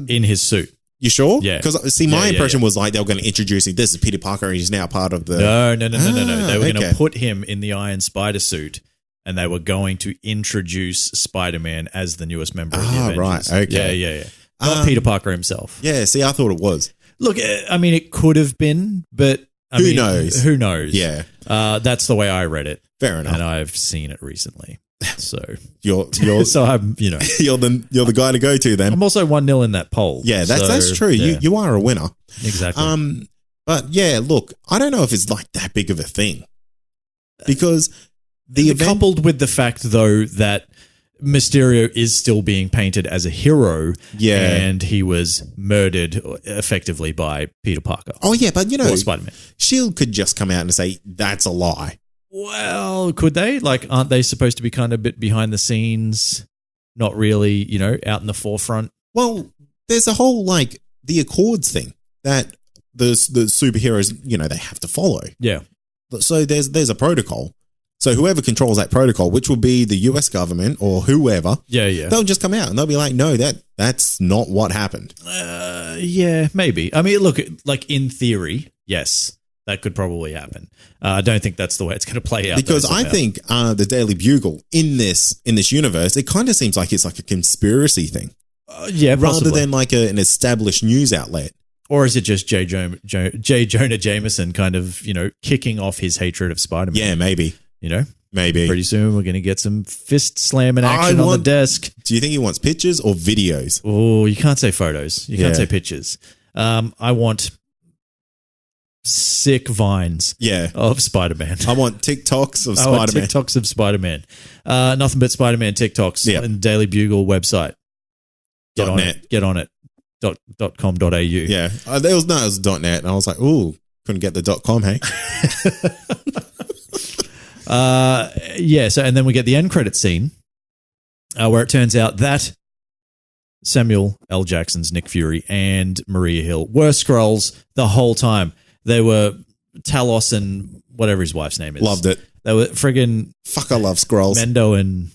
in his suit. You sure? Yeah. Because see, my impression was like they were going to introduce him. This is Peter Parker, and he's now part of the. No. They were going to put him in the Iron Spider suit, and they were going to introduce Spider-Man as the newest member of the Avengers. Right. Okay. Yeah. Not Peter Parker himself. Yeah. See, I thought it was. Look, I mean, it could have been, but who knows? Who knows? Yeah. That's the way I read it. Fair enough. And I've seen it recently. So you're so I'm you're the guy to go to then. I'm also 1-0 in that poll. Yeah, that's true. Yeah. You are a winner. Exactly. But yeah, look, I don't know if it's like that big of a thing because the event, coupled with the fact though that Mysterio is still being painted as a hero, and he was murdered effectively by Peter Parker. Oh yeah, but or Spider-Man. Shield could just come out and say that's a lie. Well, could they? Like, aren't they supposed to be kind of a bit behind the scenes, not really, out in the forefront? Well, there's a whole, like, the Accords thing that the superheroes, they have to follow. Yeah. So there's a protocol. So whoever controls that protocol, which will be the US government or whoever, they'll just come out and they'll be like, no, that's not what happened. Yeah, maybe. I mean, look, like in theory, yes. That could probably happen. I don't think that's the way it's going to play out. Because I think the Daily Bugle in this universe, it kind of seems like it's like a conspiracy thing. Yeah, rather than like an established news outlet. Or is it just J. Jonah Jameson kind of, kicking off his hatred of Spider-Man? Yeah, maybe. Maybe. Pretty soon we're going to get some fist slamming action on the desk. Do you think he wants pictures or videos? Oh, you can't say photos. You can't say pictures. I want sick vines of Spider-Man. I want TikToks of Spider-Man. TikToks of Spider-Man. Nothing but Spider-Man TikToks on the Daily Bugle website. Get on it. .com.au. Yeah. It was .net and I was like, ooh, couldn't get the .com, hey? So and then we get the end credit scene where it turns out that Samuel L. Jackson's Nick Fury and Maria Hill were Skrulls the whole time. They were Talos and whatever his wife's name is. Loved it. They were friggin' I love Skrulls. Mendo and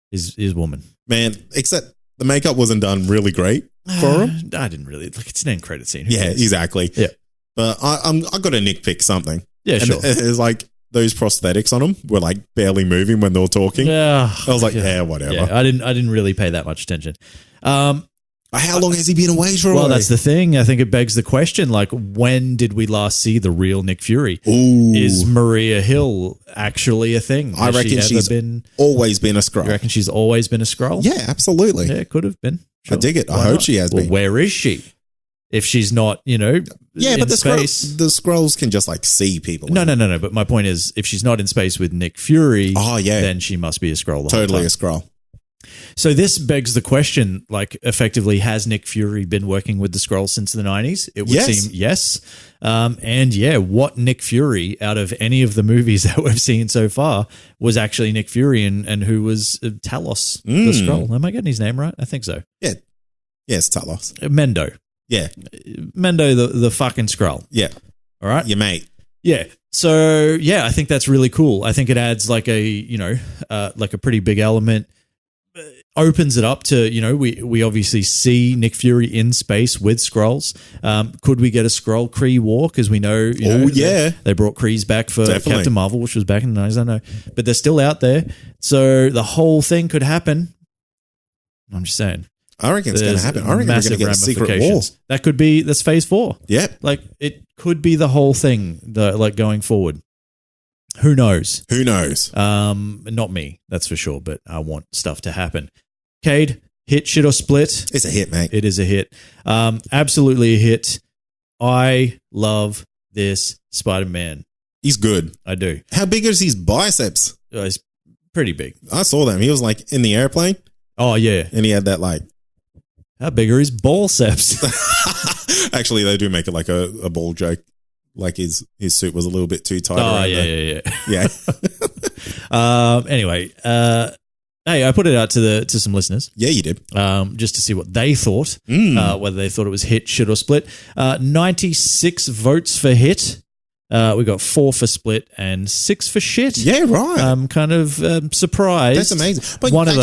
his woman. Man, except the makeup wasn't done really great for him. I didn't really. Look, it's an end credit scene. Yeah, exactly. Yeah. But I got to nitpick something. Yeah, sure. It's like those prosthetics on them were like barely moving when they were talking. Yeah. I was like, whatever. Yeah, I didn't really pay that much attention. How long has he been away for? Well, that's the thing. I think it begs the question, like, when did we last see the real Nick Fury? Ooh. Is Maria Hill actually a thing? I reckon she's always been a Skrull. You reckon she's always been a Skrull? Yeah, absolutely. Yeah, it could have been. Sure. I dig it. I hope she has been. Where is she? If she's not, but the space. The Skrulls can just like see people. No. But my point is, if she's not in space with Nick Fury, then she must be a Skrull. Totally a Skrull. So this begs the question, like, effectively, has Nick Fury been working with the Skrulls since the 90s? It would seem yes. What Nick Fury out of any of the movies that we've seen so far was actually Nick Fury and who was Talos, the Skrull. Am I getting his name right? I think so. Yeah. Yeah, it's Talos. Mendo. Yeah. Mendo, the fucking Skrull. Yeah. All right? Your mate. Yeah. So, I think that's really cool. I think it adds like a pretty big element. Opens it up to, we obviously see Nick Fury in space with Skrulls. Could we get a Skrull Kree war? Because we know, they brought Krees back for Captain Marvel, which was back in the 90s, I know. But they're still out there. So the whole thing could happen. I'm just saying. I reckon it's going to happen. I reckon we're going to get a secret war. That's phase 4. Yeah. Like, it could be the whole thing, going forward. Who knows? Not me, that's for sure, but I want stuff to happen. Cade, hit, shit, or split? It's a hit, mate. It is a hit. Absolutely a hit. I love this Spider-Man. He's good. I do. How big is his biceps? He's pretty big. I saw them. He was like in the airplane. Oh, yeah. And he had that like... How big are his ballceps? Actually, they do make it like a ball joke. Like his suit was a little bit too tight. Oh, yeah. Yeah. Anyway, hey, I put it out to some listeners. Yeah, you did. Just to see what they thought, whether they thought it was hit, shit, or split. 96 votes for hit, We got 4 for Split and 6 for Shit. Yeah, right. I'm kind of surprised. That's amazing. But one of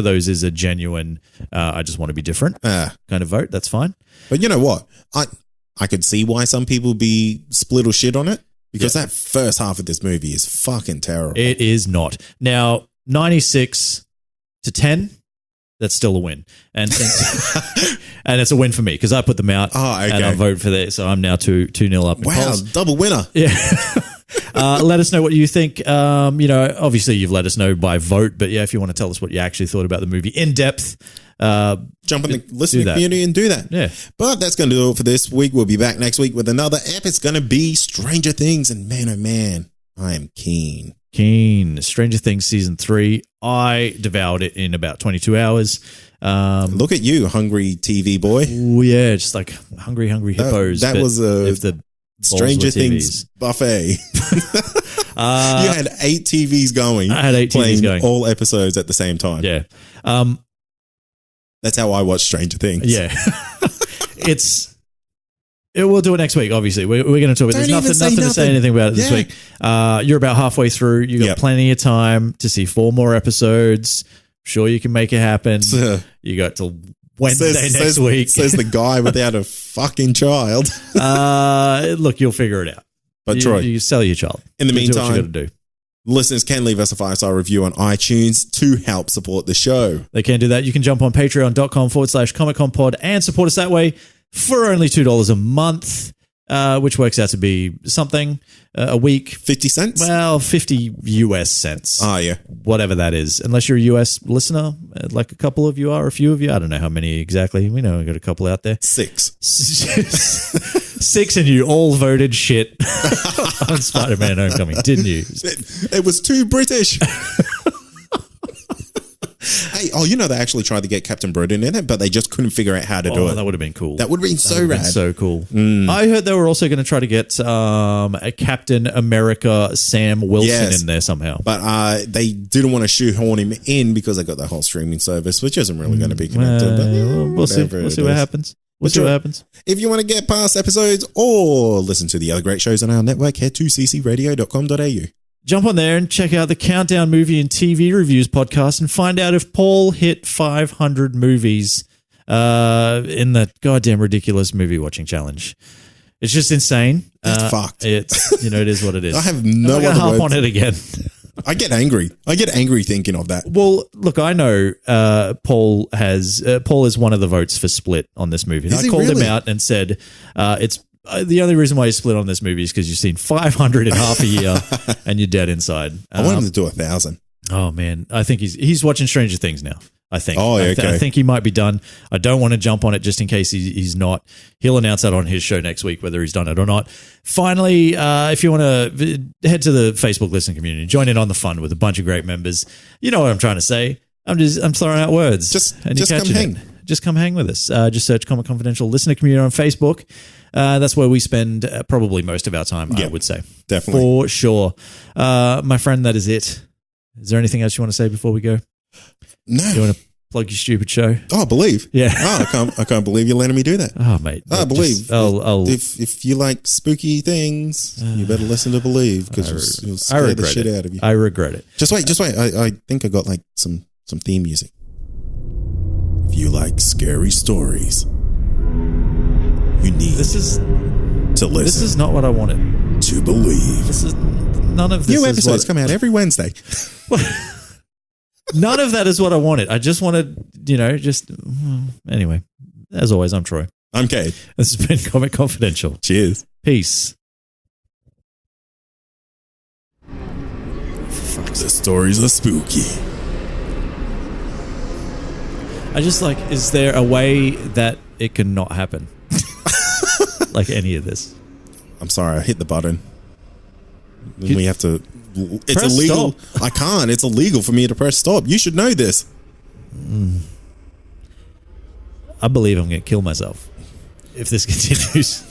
those is a genuine. I just want to be different kind of vote. That's fine. But you know what? I could see why some people be split or shit on it because that first half of this movie is fucking terrible. It is not. Now 96 to 10. That's still a win, and and it's a win for me because I put them out and I vote for that. So I'm now 2-0 up. Wow, double winner! Yeah. Let us know what you think. Obviously you've let us know by vote, but if you want to tell us what you actually thought about the movie in depth, jump in the listening community and do that. Yeah. But that's going to do it for this week. We'll be back next week with another ep. It's going to be Stranger Things, and man, oh man, I am keen. Stranger Things season 3. I devoured it in about 22 hours. Look at you, hungry TV boy. Oh yeah, just like hungry hippos. That was if the Stranger Things buffet. You had 8 TVs going. I had 8 TVs going. All episodes at the same time. Yeah. That's how I watch Stranger Things. Yeah. We'll do it next week, obviously. We're going to talk about it. There's nothing to say anything about it this week. You're about halfway through. You got plenty of time to see 4 more episodes. Sure, you can make it happen. You got till Wednesday next week. Says the guy without a fucking child. Look, you'll figure it out. But Troy, you sell your child. In the meantime, do what you got to do. Listeners can leave us a 5-star review on iTunes to help support the show. They can do that. You can jump on patreon.com/ComicConPod and support us that way for only $2 a month, which works out to be something a week. 50 cents? Well, 50 US cents. Oh, yeah. Whatever that is. Unless you're a US listener, like a couple of you are, a few of you. I don't know how many exactly. We know we got a couple out there. 6. 6, and you all voted shit on Spider-Man Homecoming, didn't you? It was too British. Hey, they actually tried to get Captain Britain in it, but they just couldn't figure out how to do it. That would have been cool. That would have been so rad. So cool. I heard they were also going to try to get a Captain America Sam Wilson in there somehow. But they didn't want to shoehorn him in because they got the whole streaming service, which isn't really going to be connected. We'll see what happens. If you want to get past episodes or listen to the other great shows on our network, head to ccradio.com.au. Jump on there and check out the Countdown Movie and TV Reviews podcast and find out if Paul hit 500 movies in the goddamn ridiculous movie watching challenge. It's just insane. That's fucked. It is what it is. I have no other harp words. on it again. I get angry. thinking of that. Well, look, I know Paul is one of the votes for Split on this movie. And I called him out and said it's the only reason why you split on this movie is because you've seen 500 in half a year and you're dead inside. I want him to do 1,000. Oh man, I think he's watching Stranger Things now. I think. Oh, okay. I think he might be done. I don't want to jump on it just in case he's not. He'll announce that on his show next week, whether he's done it or not. Finally, if you want to head to the Facebook listening community, join in on the fun with a bunch of great members. You know what I'm trying to say. I'm throwing out words. Just come hang. Just come hang with us. Just search Comic Confidential Listener Community on Facebook. That's where we spend probably most of our time, I would say. Definitely. For sure. My friend, that is it. Is there anything else you want to say before we go? No. You want to plug your stupid show? Oh, Believe. Yeah. I can't believe you're letting me do that. Oh, mate. I Believe. If you like spooky things, you better listen to Believe because you'll scare the shit out of you. I regret it. Just wait. I think I got like some theme music. If you like scary stories, you need to listen. This is not what I wanted. To Believe. None of this. New episodes come out every Wednesday. None of that is what I wanted. I just wanted, anyway. As always, I'm Troy. I'm Cade. This has been Comic Confidential. Cheers. Peace. The stories are spooky. I just is there a way that it can not happen? Like any of this? I'm sorry, I hit the button. We have to. It's press illegal. Stop. I can't. It's illegal for me to press stop. You should know this. I believe I'm going to kill myself if this continues.